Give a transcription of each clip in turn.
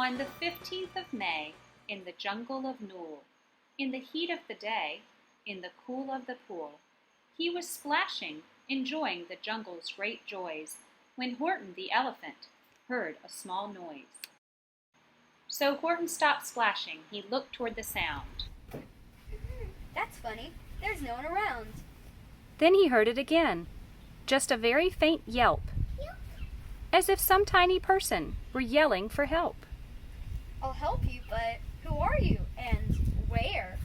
On the 15th of May, in the jungle of Nool, in the heat of the day, in the cool of the pool, he was splashing, enjoying the jungle's great joys, when Horton the elephant heard a small noise. So Horton stopped splashing. He looked toward the sound. That's funny. There's no one around. Then he heard it again, just a very faint yelp, as if some tiny person were yelling for help. I'll help you, but who are you and where?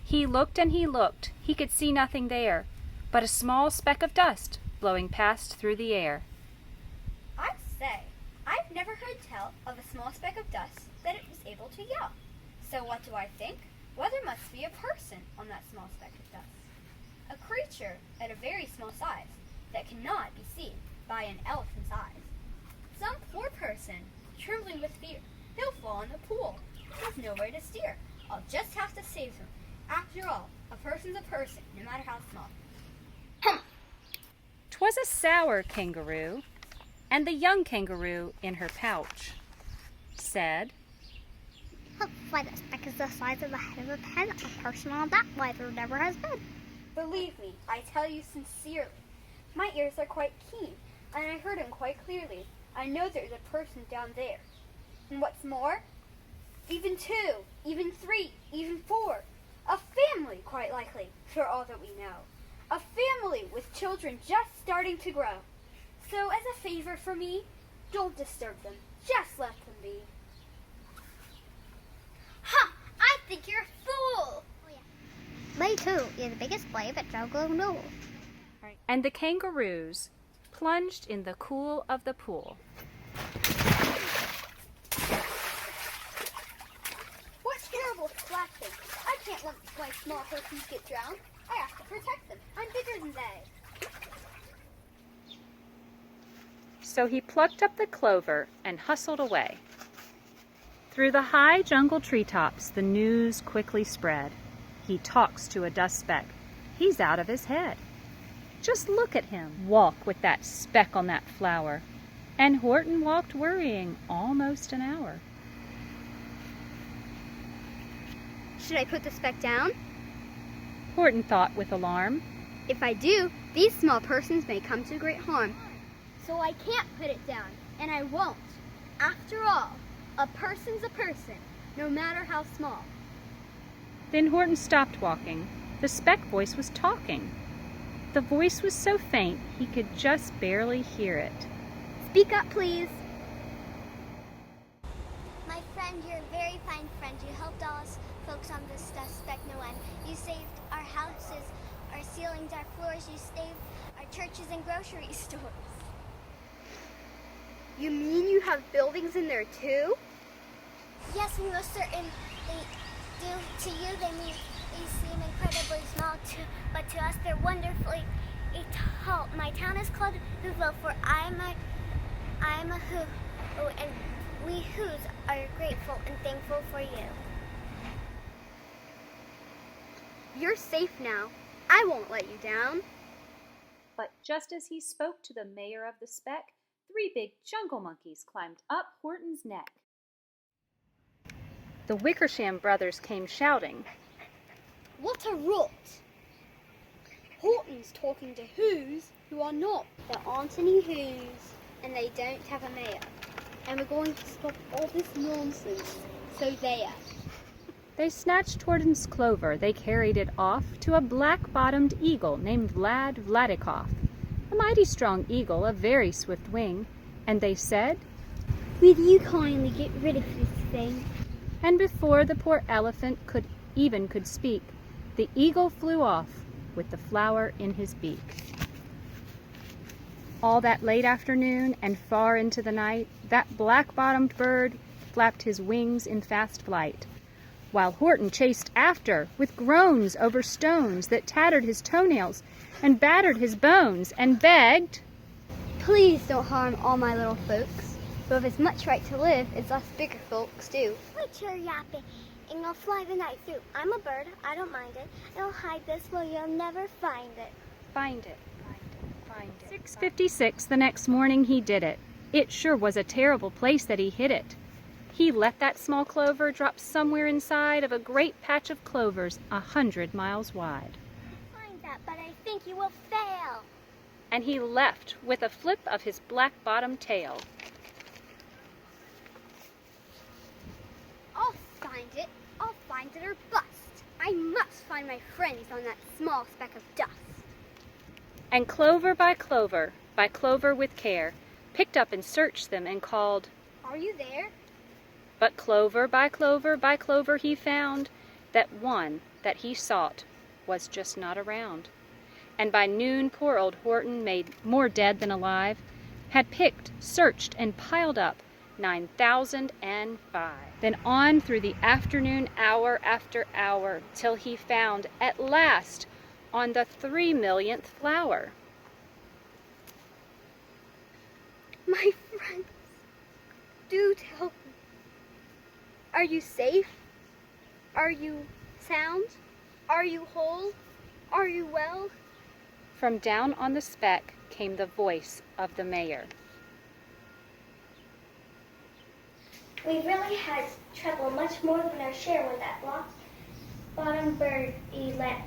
He looked and he looked. He could see nothing there, but a small speck of dust blowing past through the air. I say, I've never heard tell of a small speck of dust that it was able to yell. So what do I think? Well, there must be a person on that small speck of dust. A creature at a very small size that cannot be seen by an elephant's eyes. Some poor person, trembling with fear, he'll fall in the pool. There's nowhere to steer. I'll just have to save him. After all, a person's a person, no matter how small. 'Twas a sour kangaroo, and the young kangaroo in her pouch said, Why, that speck is the size of the head of a pen. A person on that why there never has been. Believe me, I tell you sincerely. My ears are quite keen, and I heard him quite clearly. I know there's a person down there. And what's more, even 2, even 3, even 4. A family, quite likely, for all that we know. A family with children just starting to grow. So as a favor for me, don't disturb them. Just let them be. Ha! I think you're a fool! Oh, yeah. Me too. You're the biggest slave at Jungle of Nool. and the kangaroos plunged in the cool of the pool. What terrible splashing! I can't let my small persons get drowned. I have to protect them. I'm bigger than they. So he plucked up the clover and hustled away. Through the high jungle treetops, the news quickly spread. He talks to a dust speck. He's out of his head. Just look at him walk with that speck on that flower. And Horton walked worrying almost an hour. Should I put the speck down? Horton thought with alarm. If I do, these small persons may come to great harm. So I can't put it down, and I won't. After all, a person's a person, no matter how small. Then Horton stopped walking. The speck voice was talking. The voice was so faint he could just barely hear it. Speak up, please. My friend, you're a very fine friend. You helped all us folks on this dust speck no end. You saved our houses, our ceilings, our floors. You saved our churches and grocery stores. You mean you have buildings in there too? Yes, we most certainly do. To you, they seem incredibly small, but to us, they're wonderfully tall. My town is called Whoville, for I'm a Who, and we Whos are grateful and thankful for you. You're safe now. I won't let you down. But just as he spoke to the mayor of the speck, 3 big jungle monkeys climbed up Horton's neck. The Wickersham brothers came shouting. What a rot! Horton's talking to Whos who are not. There aren't any Whos, and they don't have a mayor. And we're going to stop all this nonsense. So there. They snatched Horton's clover. They carried it off to a black-bottomed eagle named Vladikoff, a mighty strong eagle of very swift wing. And they said, Will you kindly get rid of this thing? and before the poor elephant could speak, the eagle flew off with the flower in his beak. All that late afternoon and far into the night, that black-bottomed bird flapped his wings in fast flight, while Horton chased after with groans over stones that tattered his toenails and battered his bones, and begged, Please don't harm all my little folks, who have as much right to live as us bigger folks do. Quit your yapping, and I'll fly the night through. I'm a bird, I don't mind it. I'll hide this where you'll never find it. Find it. 6:56 the next morning he did it. It sure was a terrible place that he hid it. He let that small clover drop somewhere inside of a great patch of clovers 100 miles wide. Find that, but I think you will fail. And he left with a flip of his black-bottomed tail. I'll find it. I'll find it or bust. I must find my friends on that small speck of dust. And clover by clover with care, picked up and searched them and called, Are you there? but clover by clover he found that one that he sought was just not around. And by noon poor old Horton, made more dead than alive, had picked, searched, and piled up 9,005. Then on through the afternoon, hour after hour, till he found at last on the 3,000,000th flower. My friends, do tell me. Are you safe? Are you sound? Are you whole? Are you well? From down on the speck came the voice of the mayor. We really had trouble, much more than our share with that bottom bird he let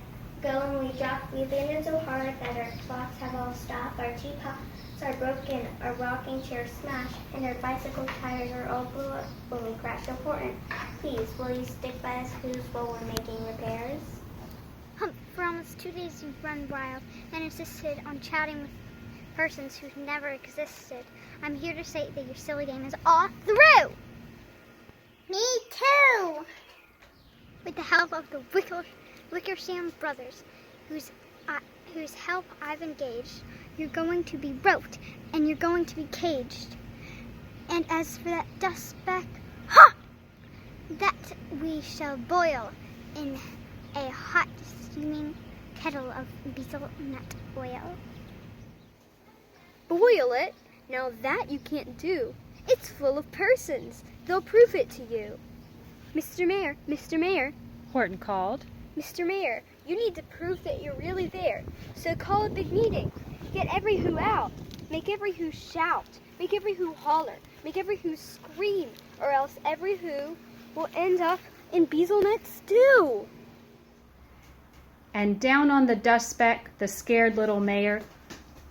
go, and we dropped. We landed so hard that our clocks have all stopped. Our teapots are broken, our rocking chairs smashed, and our bicycle tires are all blew up when we crashed. So Horton, please, will you stick by us who's while we're making repairs? Hump, for almost 2 days you've run wild and insisted on chatting with persons who never existed. I'm here to say that your silly game is all through! Me too! With the help of the Wickersham brothers, whose help I've engaged, you're going to be roped and you're going to be caged. And as for that dust speck, that we shall boil in a hot steaming kettle of betel nut oil. Boil it? Now that you can't do. It's full of persons. They'll prove it to you. Mr. Mayor, Horton called. Mr. Mayor, you need to prove that you're really there. So call a big meeting. Get every who out. Make every who shout. Make every who holler. Make every who scream. Or else every who will end up in bezelnut stew. And down on the dust speck, the scared little mayor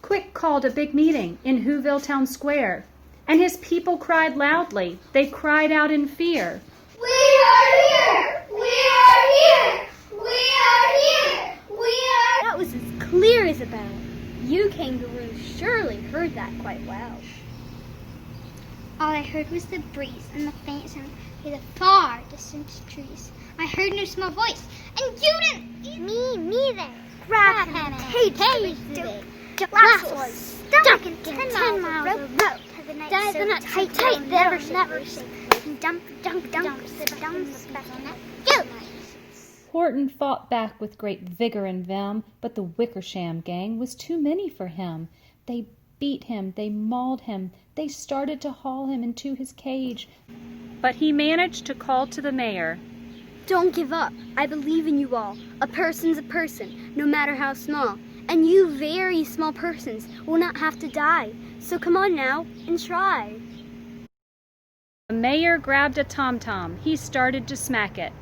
quick called a big meeting in Whoville Town Square. And his people cried loudly. They cried out in fear. We are here! We are here! We are here! We are... That was as clear as a bell. You kangaroos surely heard that quite well. All I heard was the breeze and the faint sound of the far distant trees. I heard no small voice, and you didn't! Me neither. Grab him and cage the lasso stuck in 10 miles of rope. Tie the knot tight, never shake. And dump the speck in that field. Horton fought back with great vigor and vim, but the Wickersham gang was too many for him. They beat him, they mauled him, they started to haul him into his cage. But he managed to call to the mayor. Don't give up. I believe in you all. A person's a person, no matter how small. And you very small persons will not have to die. So come on now and try. The mayor grabbed a tom-tom. He started to smack it.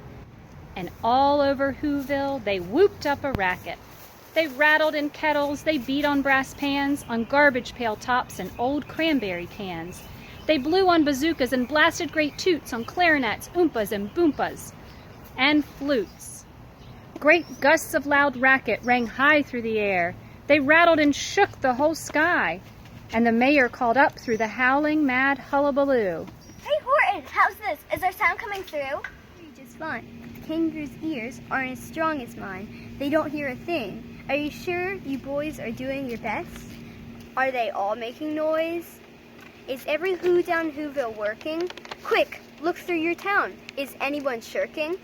And all over Whoville, they whooped up a racket. They rattled in kettles, they beat on brass pans, on garbage pail tops and old cranberry cans. They blew on bazookas and blasted great toots on clarinets, oompas and boompas, and flutes. Great gusts of loud racket rang high through the air. They rattled and shook the whole sky. And the mayor called up through the howling, mad hullabaloo. Hey, Horton, how's this? Is our sound coming through? Just fine. The kangaroo's ears aren't as strong as mine. They don't hear a thing. Are you sure you boys are doing your best? Are they all making noise? Is every who down Whoville working? Quick, look through your town. Is anyone shirking?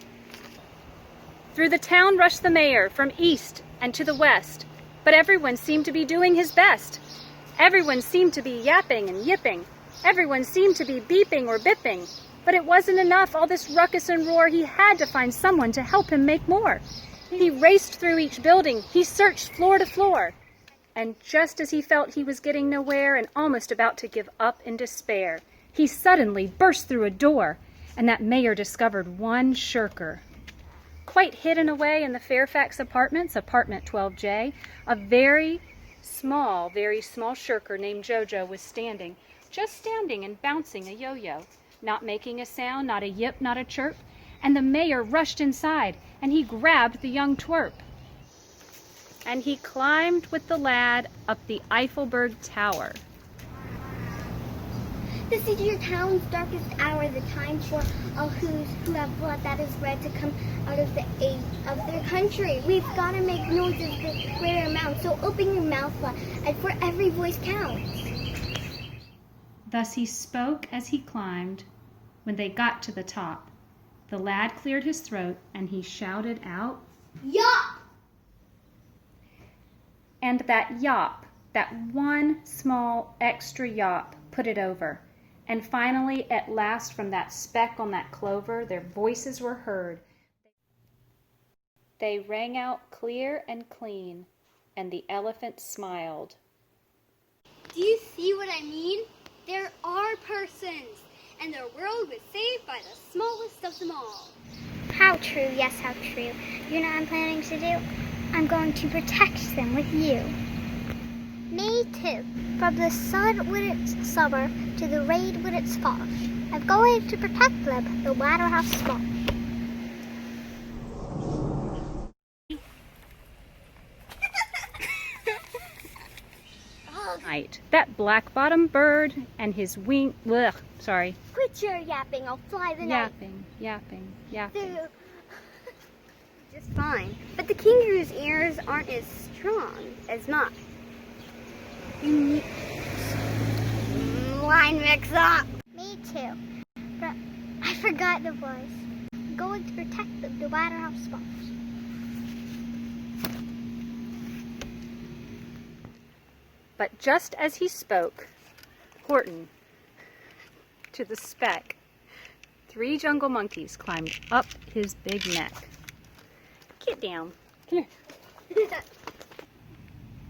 Through the town rushed the mayor, from east and to the west, but everyone seemed to be doing his best. Everyone seemed to be yapping and yipping. Everyone seemed to be beeping or bipping. But it wasn't enough, all this ruckus and roar. He had to find someone to help him make more. He raced through each building. He searched floor to floor. And just as he felt he was getting nowhere and almost about to give up in despair, He suddenly burst through a door, and that mayor discovered one shirker. Quite hidden away in the Fairfax apartments, apartment 12J, a very small shirker named Jojo was standing, just standing and bouncing a yo-yo, not making a sound, not a yip, not a chirp, and the mayor rushed inside, and he grabbed the young twerp. And he climbed with the lad up the Eiffelberg Tower. This is your town's darkest hour, the time for all who have blood that is red to come out of the aid of their country. We've got to make noises that clear amount, so open your mouth, and for every voice counts. Thus he spoke as he climbed. When they got to the top, the lad cleared his throat, and he shouted out, Yop! And that yop, that one small extra yop, put it over. And finally, at last, from that speck on that clover, their voices were heard. They rang out clear and clean, and the elephant smiled. Do you see what I mean? There are persons, and their world was saved by the smallest of them all. How true, yes, how true. You know what I'm planning to do? I'm going to protect them with you. Me too. From the sun with its summer to the rain with its fall, I'm going to protect them no matter how small. Night. That black-bottomed bird and his Quit your yapping, I'll fly the night. Yapping. Just fine. But the kangaroo's ears aren't as strong as mine. Line mix up. Me too. But I forgot the voice. I'm going to protect them no matter how small. But just as he spoke, Horton, to the speck, 3 jungle monkeys climbed up his big neck. Get down. Come here.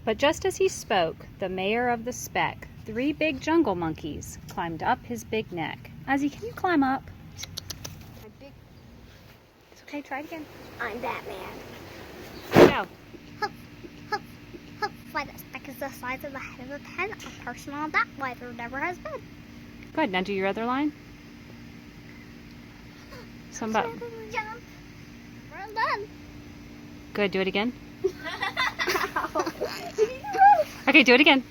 But just as he spoke, the mayor of the speck, 3 big jungle monkeys climbed up his big neck. Ozzy, can you climb up? It's okay, try it again. I'm Batman. Go. Why, that speck is the size of the head of a pen. A person on that why there never has been. Good, now do your other line. Some about... Jump. We're done. Good, do it again. Okay, do it again.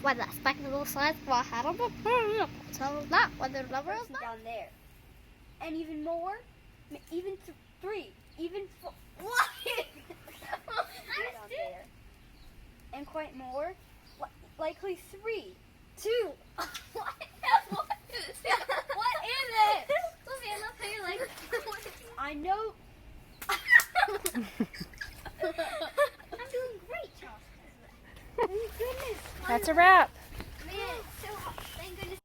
Why, that speck is the size of a head of a pen. So that why there never has been. Down there. And even more, even 3, even 4. What? Down there. And quite more, likely 3, 2. What? What is it? Savannah, put your legs. I know. I'm doing great, Charles. Oh, goodness. That's a wrap. Man, it's so hot. Thank goodness.